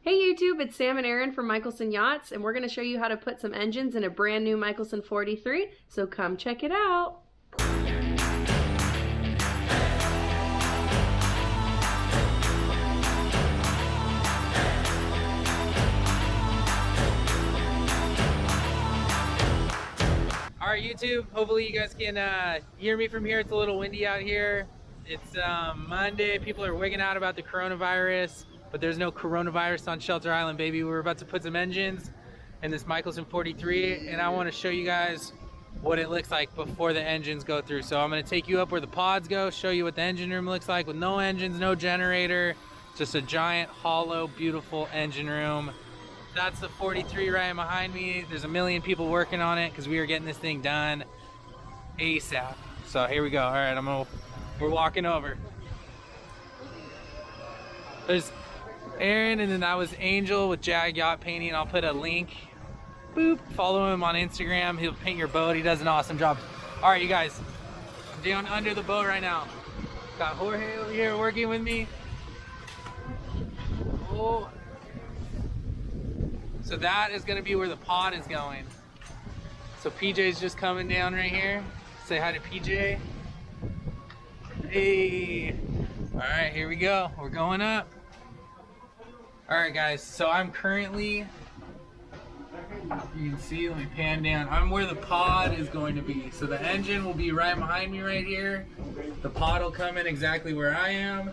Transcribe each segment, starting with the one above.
Hey YouTube, it's Sam and Aaron from Mikelson Yachts, and we're going to show you how to put some engines in a brand new Mikelson 43, so come check it out. Alright YouTube, hopefully you guys can hear me from here. It's a little windy out here. It's Monday, people are wigging out about the coronavirus, but there's no coronavirus on Shelter Island, baby. We're about to put some engines in this Mikelson 43, and I want to show you guys what it looks like before the engines go through. So I'm going to take you up where the pods go, show you what the engine room looks like with no engines, no generator, just a giant, hollow, beautiful engine room. That's the 43 right behind me. There's a million people working on it because we are getting this thing done ASAP. So here we go. All right, we're walking over. There's Aaron, and then that was Angel with Jag Yacht Painting. I'll put a link. Boop. Follow him on Instagram. He'll paint your boat. He does an awesome job. All right, you guys. I'm down under the boat right now. Got Jorge over here working with me. Oh. So that is going to be where the pod is going. So PJ's just coming down right here. Say hi to PJ. Hey. All right, here we go. We're going up. All right, guys. So I'm currently, you can see, let me pan down. I'm where the pod is going to be. So the engine will be right behind me right here. The pod will come in exactly where I am.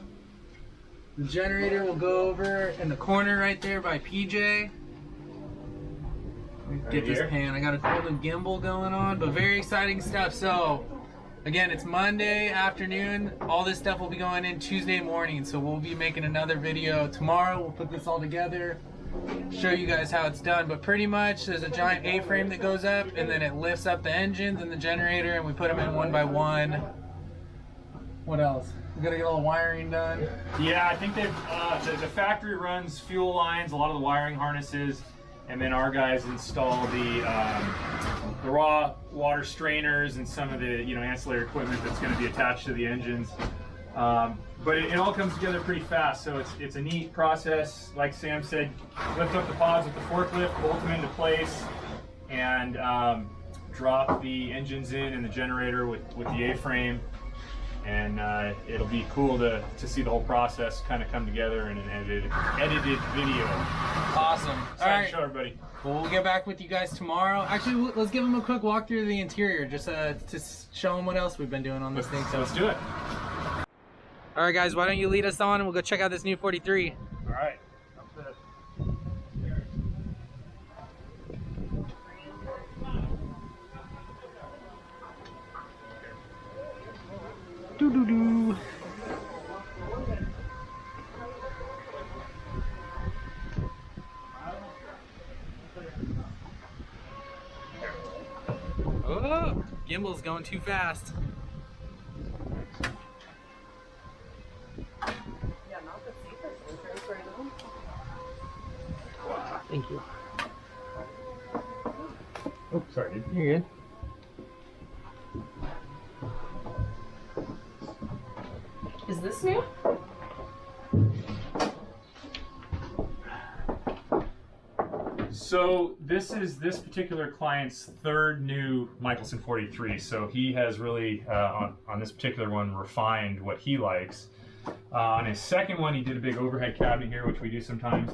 The generator will go over in the corner right there by PJ. Get this pan. I got a cool new gimbal going on, but very exciting stuff. So again, it's Monday afternoon. All this stuff will be going in Tuesday morning, so we'll be making another video tomorrow. We'll put this all together, show you guys how it's done. But pretty much there's a giant A-frame that goes up, and then it lifts up the engines and the generator, and we put them in one by one. What else? We gotta get all the wiring done. Yeah, I think they've the factory runs fuel lines, a lot of the wiring harnesses, and then our guys install the raw water strainers and some of the ancillary equipment that's going to be attached to the engines. But it all comes together pretty fast, so it's a neat process. Like Sam said, lift up the pods with the forklift, bolt them into place, and drop the engines in and the generator with the A-frame. And it'll be cool to see the whole process kind of come together in an edited video. Awesome. All right, show everybody. Well, we'll get back with you guys tomorrow. Actually, let's give them a quick walkthrough of the interior, just to show them what else we've been doing on this thing. So let's do it. All right, guys, why don't you lead us on, and we'll go check out this new 43. All right. Doo-doo-doo. Oh, gimbal's going too fast. Thank you. Oh, sorry, dude. You're good. Is this new? So this is this particular client's third new Mikelson 43. So he has really, on this particular one, refined what he likes. On his second one, he did a big overhead cabinet here, which we do sometimes.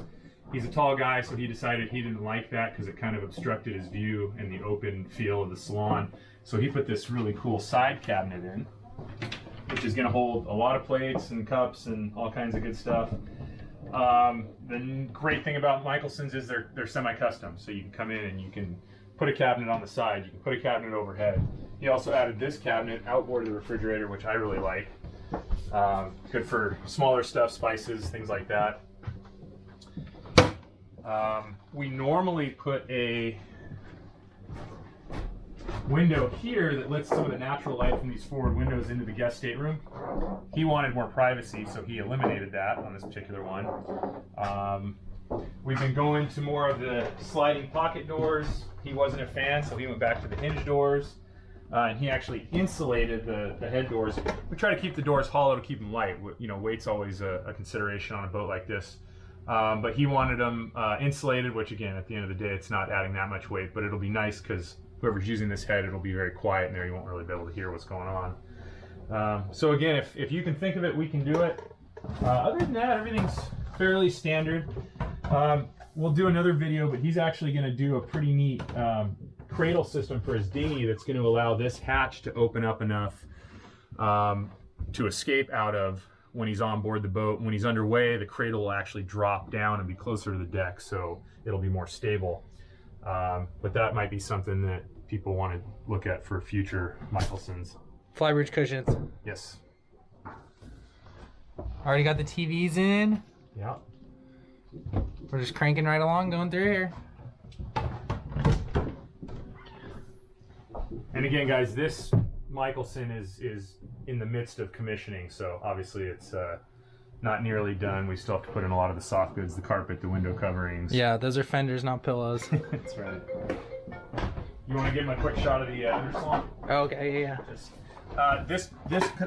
He's a tall guy, so he decided he didn't like that because it kind of obstructed his view and the open feel of the salon. So he put this really cool side cabinet in, which is going to hold a lot of plates and cups and all kinds of good stuff. The great thing about Mikelsons is they're semi-custom, so you can come in and you can put a cabinet on the side, you can put a cabinet overhead. He also added this cabinet outboard of the refrigerator, which I really like. Good for smaller stuff, spices, things like that. We normally put a window here that lets some of the natural light from these forward windows into the guest stateroom. He wanted more privacy, so he eliminated that on this particular one. We've been going to more of the sliding pocket doors. He wasn't a fan, so he went back to the hinge doors. And he actually insulated the head doors. We try to keep the doors hollow to keep them light. Weight's always a consideration on a boat like this. But he wanted them insulated, which again, at the end of the day, it's not adding that much weight, but it'll be nice because whoever's using this head, it'll be very quiet in there. You won't really be able to hear what's going on. So again, if you can think of it, we can do it. Other than that, everything's fairly standard. We'll do another video, but he's actually going to do a pretty neat cradle system for his dinghy that's going to allow this hatch to open up enough to escape out of when he's on board the boat. When he's underway, the cradle will actually drop down and be closer to the deck, so it'll be more stable. But that might be something that people want to look at for future Mikelsons. Flybridge cushions. Yes. Already got the TVs in. Yeah. We're just cranking right along, going through here. And again, guys, this Mikelson is in the midst of commissioning, so obviously it's not nearly done. We still have to put in a lot of the soft goods, the carpet, the window coverings. Yeah, those are fenders, not pillows. That's right. You want to give him a quick shot of the underslung? Okay, yeah. This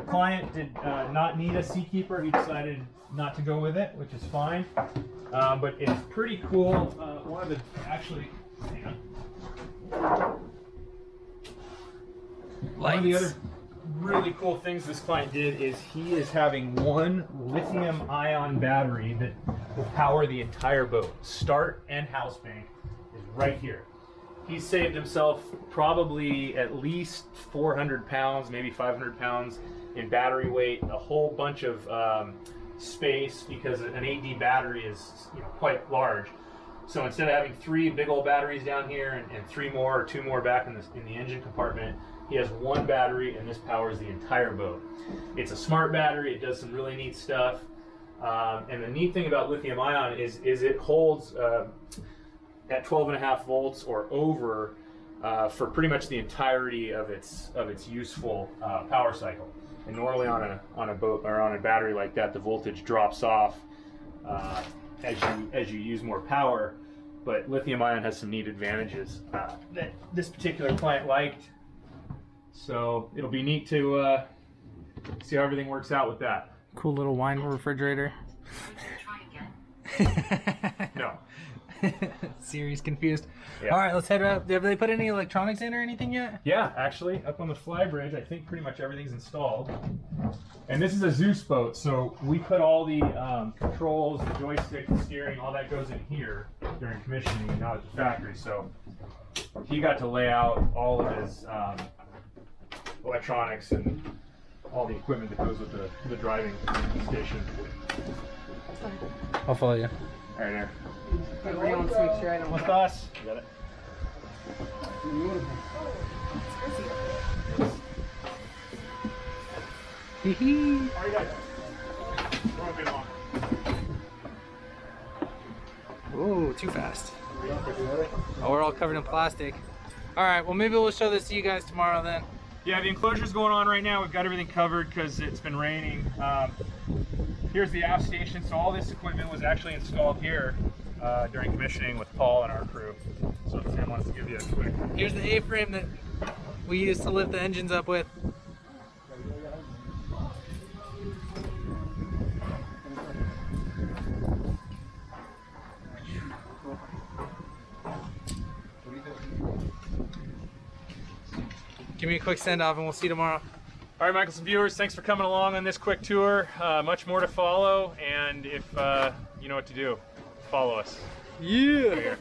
client did not need a seakeeper. He decided not to go with it, which is fine. But it's pretty cool. One of the one of the other really cool things this client did is he is having one lithium-ion battery that will power the entire boat. Start and house bank is right here. He's saved himself probably at least 400 pounds, maybe 500 pounds in battery weight, a whole bunch of space because an 8D battery is quite large. So instead of having 3 big old batteries down here and 3 more or 2 more back in the engine compartment, he has one battery and this powers the entire boat. It's a smart battery. It does some really neat stuff. And the neat thing about lithium ion is it holds at 12.5 volts or over for pretty much the entirety of its useful power cycle. And normally on a boat or on a battery like that, the voltage drops off as you use more power. But lithium ion has some neat advantages that this particular client liked. So it'll be neat to see how everything works out with that. Cool little wine refrigerator. No. Siri's confused. Yeah. All right, let's head up. Have they put any electronics in or anything yet? Yeah, actually, up on the flybridge, I think pretty much everything's installed. And this is a Zeus boat, so we put all the controls, the joystick, the steering, all that goes in here during commissioning and not at the factory. So he got to lay out all of his electronics and all the equipment that goes with the driving station. I'll follow you. Right there. Everybody wants to make sure I don't. With us. You got it. Hee-hee. All right, guys. We're on bit long. Ooh, too fast. Oh, we're all covered in plastic. All right, well, maybe we'll show this to you guys tomorrow then. Yeah, the enclosure's going on right now. We've got everything covered because it's been raining. Here's the aft station. So all this equipment was actually installed here during commissioning with Paul and our crew. So Sam wants to give you a quick. Here's the A-frame that we used to lift the engines up with. Give me a quick send off and we'll see you tomorrow. All right, Mikelson viewers, thanks for coming along on this quick tour. Much more to follow, and if you know what to do, follow us. Yeah.